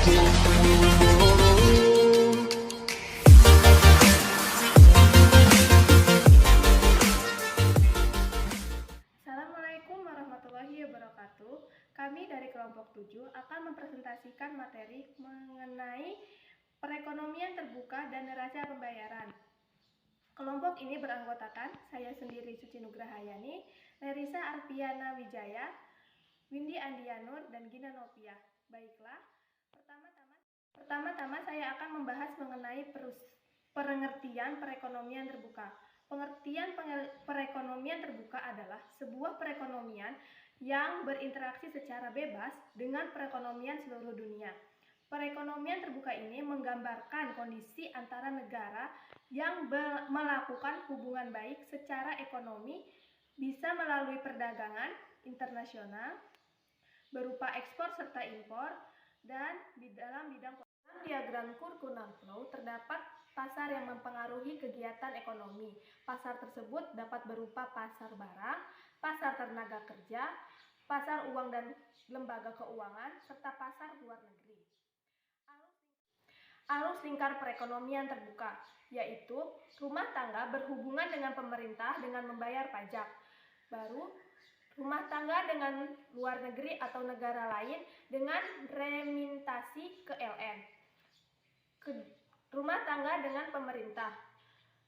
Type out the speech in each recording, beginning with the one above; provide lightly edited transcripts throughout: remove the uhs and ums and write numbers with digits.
Assalamualaikum warahmatullahi wabarakatuh. Kami dari kelompok 7 akan mempresentasikan materi mengenai perekonomian terbuka dan neraca pembayaran. Kelompok ini beranggotakan saya sendiri Suci Nugrahayani, Lerisa Arpiana Wijaya, Windy Andianur, dan Gina Novia. Baiklah, pertama-tama saya akan membahas mengenai pengertian perekonomian terbuka. Pengertian perekonomian terbuka adalah sebuah perekonomian yang berinteraksi secara bebas dengan perekonomian seluruh dunia. Perekonomian terbuka ini menggambarkan kondisi antara negara yang melakukan hubungan baik secara ekonomi, bisa melalui perdagangan internasional berupa ekspor serta impor, dan di dalam bidang diagram Kurkunal Flow terdapat pasar yang mempengaruhi kegiatan ekonomi. Pasar tersebut dapat berupa pasar barang, pasar tenaga kerja, pasar uang dan lembaga keuangan, serta pasar luar negeri. Arus lingkar perekonomian terbuka, yaitu rumah tangga berhubungan dengan pemerintah dengan membayar pajak. Baru rumah tangga dengan luar negeri atau negara lain dengan remintasi ke LN. Rumah tangga dengan pemerintah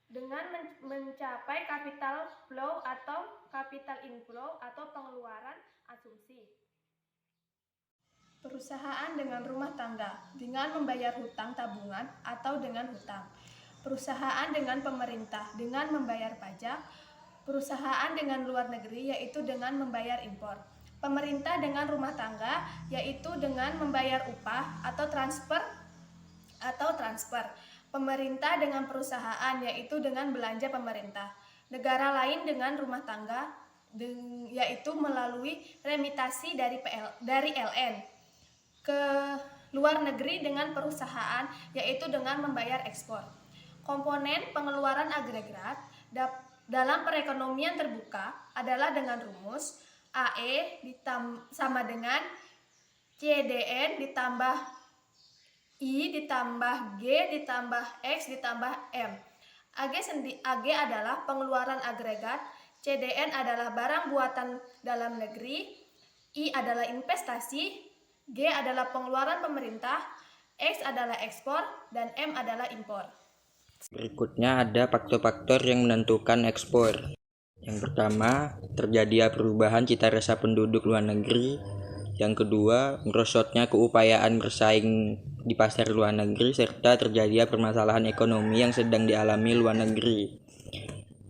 dengan mencapai capital flow atau capital inflow atau pengeluaran asumsi. Perusahaan dengan rumah tangga dengan membayar hutang tabungan atau dengan hutang. Perusahaan dengan pemerintah dengan membayar pajak. Perusahaan dengan luar negeri yaitu dengan membayar impor. Pemerintah dengan rumah tangga yaitu dengan membayar upah atau transfer. Pemerintah dengan perusahaan yaitu dengan belanja pemerintah. Negara lain dengan rumah tangga yaitu melalui remitasi dari LN. Ke luar negeri dengan perusahaan yaitu dengan membayar ekspor. Komponen pengeluaran agregat dalam perekonomian terbuka adalah dengan rumus AE sama dengan CDN ditambah I ditambah G ditambah X ditambah M. AG adalah pengeluaran agregat, CDN adalah barang buatan dalam negeri, I adalah investasi, G adalah pengeluaran pemerintah, X adalah ekspor, dan M adalah impor. Berikutnya ada faktor-faktor yang menentukan ekspor. Yang pertama, terjadi perubahan cita rasa penduduk luar negeri. Yang kedua, merosotnya keupayaan bersaing di pasar luar negeri serta terjadi permasalahan ekonomi yang sedang dialami luar negeri.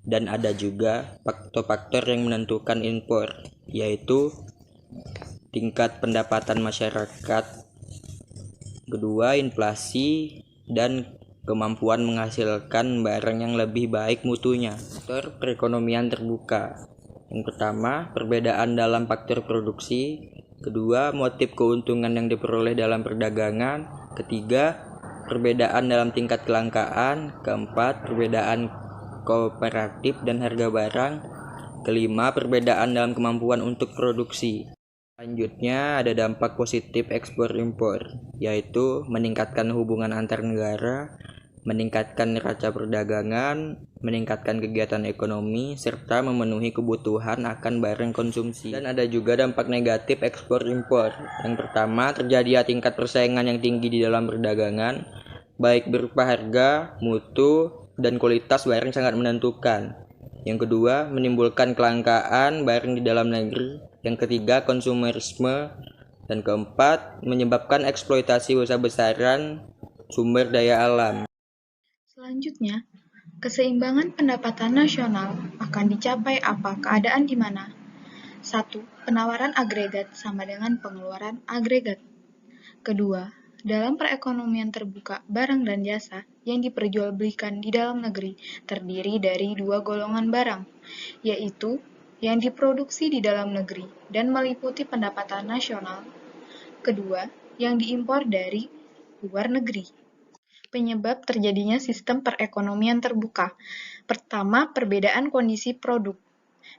Dan ada juga faktor-faktor yang menentukan impor, yaitu tingkat pendapatan masyarakat. Kedua, inflasi dan kemampuan menghasilkan barang yang lebih baik mutunya. Faktor perekonomian terbuka. Yang pertama, perbedaan dalam faktor produksi. Kedua, motif keuntungan yang diperoleh dalam perdagangan. Ketiga, perbedaan dalam tingkat kelangkaan. Keempat, perbedaan kooperatif dan harga barang. Kelima, perbedaan dalam kemampuan untuk produksi. Selanjutnya ada dampak positif ekspor impor, yaitu meningkatkan hubungan antar negara, meningkatkan neraca perdagangan, meningkatkan kegiatan ekonomi, serta memenuhi kebutuhan akan barang konsumsi. Dan ada juga dampak negatif ekspor impor. Yang pertama, terjadi tingkat persaingan yang tinggi di dalam perdagangan, baik berupa harga, mutu, dan kualitas barang sangat menentukan. Yang kedua, menimbulkan kelangkaan barang di dalam negeri. Yang ketiga, konsumerisme. Dan keempat, menyebabkan eksploitasi besar-besaran sumber daya alam. Selanjutnya, keseimbangan pendapatan nasional akan dicapai apa keadaan di mana? 1. Penawaran agregat sama dengan pengeluaran agregat. Kedua, dalam perekonomian terbuka, barang dan jasa yang diperjualbelikan di dalam negeri terdiri dari dua golongan barang, yaitu yang diproduksi di dalam negeri dan meliputi pendapatan nasional. Kedua, yang diimpor dari luar negeri. Penyebab terjadinya sistem perekonomian terbuka. Pertama, perbedaan kondisi produk.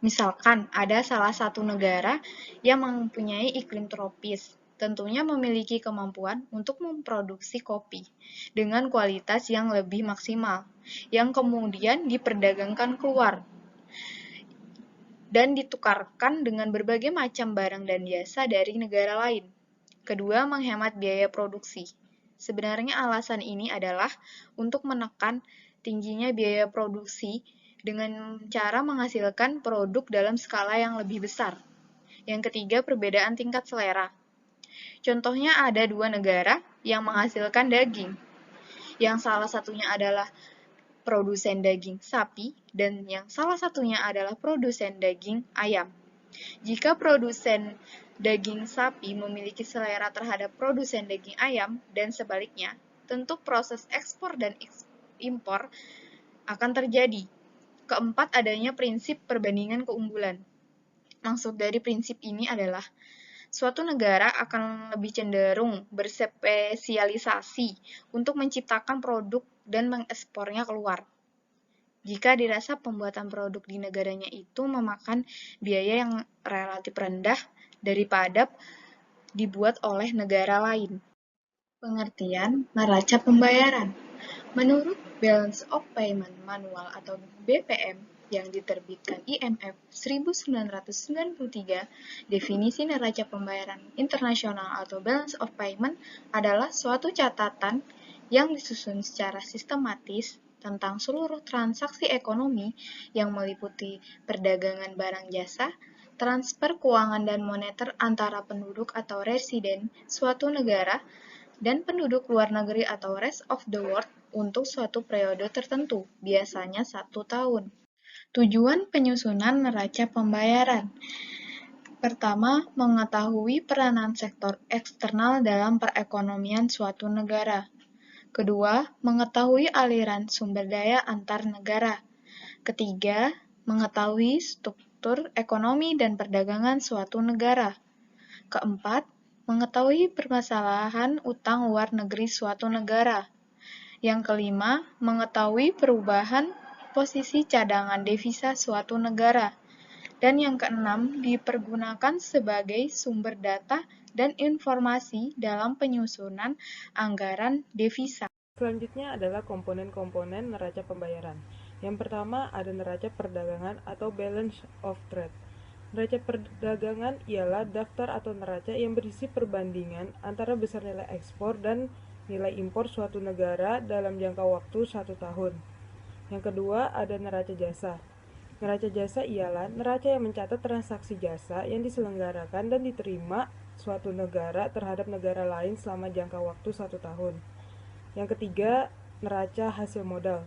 Misalkan ada salah satu negara yang mempunyai iklim tropis, tentunya memiliki kemampuan untuk memproduksi kopi dengan kualitas yang lebih maksimal, yang kemudian diperdagangkan keluar dan ditukarkan dengan berbagai macam barang dan jasa dari negara lain. Kedua, menghemat biaya produksi. Sebenarnya alasan ini adalah untuk menekan tingginya biaya produksi dengan cara menghasilkan produk dalam skala yang lebih besar. Yang ketiga, perbedaan tingkat selera. Contohnya ada dua negara yang menghasilkan daging, yang salah satunya adalah produsen daging sapi dan yang salah satunya adalah produsen daging ayam. Jika produsen daging sapi memiliki selera terhadap produsen daging ayam dan sebaliknya, tentu proses ekspor dan impor akan terjadi. Keempat, adanya prinsip perbandingan keunggulan. Maksud dari prinsip ini adalah suatu negara akan lebih cenderung berspesialisasi untuk menciptakan produk dan mengekspornya keluar. Jika dirasa pembuatan produk di negaranya itu memakan biaya yang relatif rendah daripada dibuat oleh negara lain. Pengertian neraca pembayaran. Menurut Balance of Payment Manual atau BPM yang diterbitkan IMF 1993, definisi neraca pembayaran internasional atau Balance of Payment adalah suatu catatan yang disusun secara sistematis tentang seluruh transaksi ekonomi yang meliputi perdagangan barang jasa, transfer keuangan dan moneter antara penduduk atau residen suatu negara dan penduduk luar negeri atau rest of the world untuk suatu periode tertentu, biasanya 1 tahun. Tujuan penyusunan neraca pembayaran. Pertama, mengetahui peranan sektor eksternal dalam perekonomian suatu negara. Kedua, mengetahui aliran sumber daya antar negara. Ketiga, mengetahui struktur ekonomi dan perdagangan suatu negara. Keempat, mengetahui permasalahan utang luar negeri suatu negara. Yang kelima, mengetahui perubahan posisi cadangan devisa suatu negara. Dan yang keenam, dipergunakan sebagai sumber data dan informasi dalam penyusunan anggaran devisa. Selanjutnya adalah komponen-komponen neraca pembayaran. Yang pertama ada neraca perdagangan atau balance of trade. Neraca perdagangan ialah daftar atau neraca yang berisi perbandingan antara besar nilai ekspor dan nilai impor suatu negara dalam jangka waktu 1 tahun. Yang kedua ada neraca jasa. Neraca jasa ialah neraca yang mencatat transaksi jasa yang diselenggarakan dan diterima suatu negara terhadap negara lain selama jangka waktu 1 tahun. Yang ketiga, neraca hasil modal.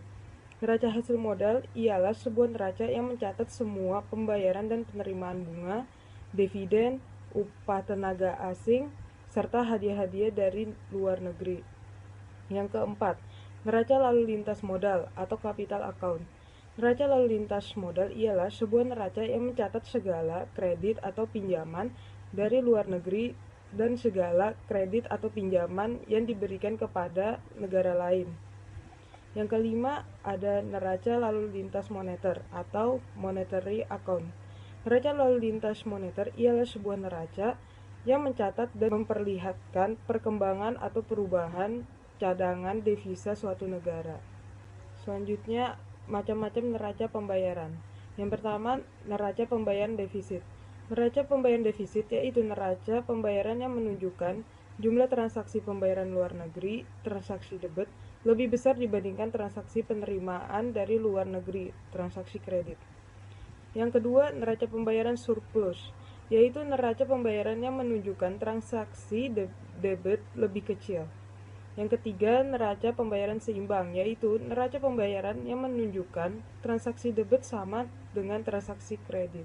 Neraca hasil modal ialah sebuah neraca yang mencatat semua pembayaran dan penerimaan bunga, dividen, upah tenaga asing, serta hadiah-hadiah dari luar negeri. Yang keempat, neraca lalu lintas modal atau capital account. Neraca lalu lintas modal ialah sebuah neraca yang mencatat segala kredit atau pinjaman dari luar negeri dan segala kredit atau pinjaman yang diberikan kepada negara lain. Yang kelima, ada neraca lalu lintas moneter atau monetary account. Neraca lalu lintas moneter ialah sebuah neraca yang mencatat dan memperlihatkan perkembangan atau perubahan cadangan devisa suatu negara. Selanjutnya, macam-macam neraca pembayaran. Yang pertama, neraca pembayaran defisit. Neraca pembayaran defisit yaitu neraca pembayaran yang menunjukkan jumlah transaksi pembayaran luar negeri, transaksi debit, lebih besar dibandingkan transaksi penerimaan dari luar negeri, transaksi kredit. Yang kedua, neraca pembayaran surplus, yaitu neraca pembayaran yang menunjukkan transaksi debit lebih kecil. Yang ketiga, neraca pembayaran seimbang, yaitu neraca pembayaran yang menunjukkan transaksi debit sama dengan transaksi kredit.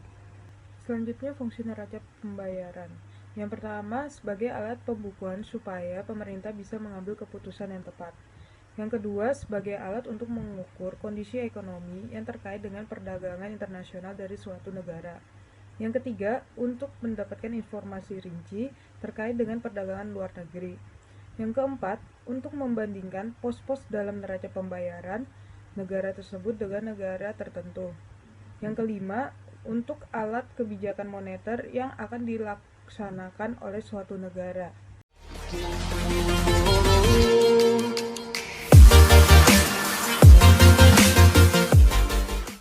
Selanjutnya, fungsi neraca pembayaran. Yang pertama, sebagai alat pembukuan supaya pemerintah bisa mengambil keputusan yang tepat. Yang kedua, sebagai alat untuk mengukur kondisi ekonomi yang terkait dengan perdagangan internasional dari suatu negara. Yang ketiga, untuk mendapatkan informasi rinci terkait dengan perdagangan luar negeri. Yang keempat, untuk membandingkan pos-pos dalam neraca pembayaran negara tersebut dengan negara tertentu. Yang kelima, untuk alat kebijakan moneter yang akan dilaksanakan oleh suatu negara.